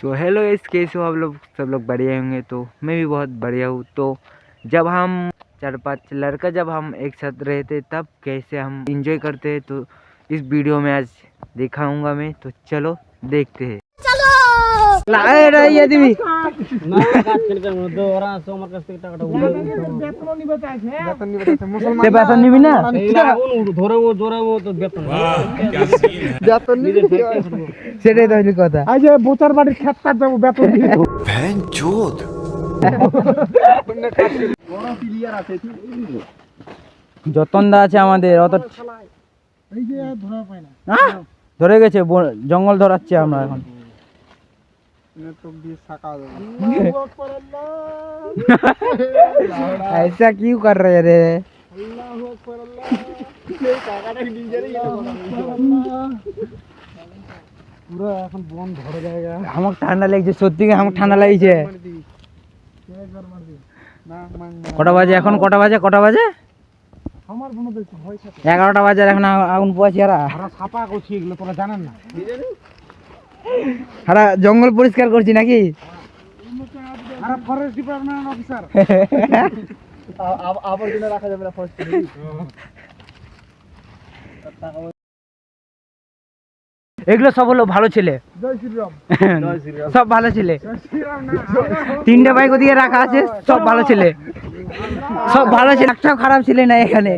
So hello इस कैसे हो आप लोग, सब लोग बढ़िया होंगे। तो मैं भी बहुत बढ़िया हूँ। तो जब हम 4-5 लड़का जब हम एक साथ रहते तब कैसे हम इंजॉय करते हैं, तो इस वीडियो में आज दिखाऊंगा मैं। तो चलो देखते हैं। लाए रही आदमी না কাজ খেলতে মধ্যে ওরা আছে আমার কাছ থেকে টাকাটা উড়ে বেতন নিবে চাইছে বেতন নিবে তো মুসলমান ते पैसा नहीं भी ना এই লাগুন ধরেও জোরাও তো বেতন বেতন নিবি সেটাই তো হইল কথা। এই যে বোচার বাড়ির খেত কাট যাবো বেতন দিয়ে बहन चोद বড় প্লেয়ার আছে যতনদা আছে আমাদের অত এই যে ধরা পায় না ধরে গেছে, জঙ্গল ধরাচ্ছে আমরা এখন। নেটওয়ার্ক দিয়ে সাকা যাবে আল্লাহু আকবার আল্লাহ ऐसा क्यों कर रहे रे? আল্লাহু আকবার আল্লাহ এই টাকাটা নিজেরই পুরো এখন বন ধরে জায়গা আমাক ঠান্ডা লাগছে, সত্যি আমাক ঠান্ডা লাগছে। একবার মার দি না মাং কটা বাজে এখন? কটা বাজে? আমার মনে তো ভয় থাকে 11টা বাজে, এখন আগুন পোয়াছি। আরা ছাপা করছি এগুলো তোরা জানেন না হারা জঙ্গল পরিষ্কার করছি নাকি? আরা ফরেস্ট ডিপার্টমেন্ট অফিসার আবর্জনা রাখা যাবে না ফার্স্ট এগুলো সব হলো ভালো ছেলে, জয় শ্রীরাম সব ভালো ছেলে। জয় শ্রীরাম না 3টে বাইক ওদিকে রাখা আছে, সব ভালো ছেলে, সব ভালো ছেলে, একটাও খারাপ ছেলে নাই এখানে।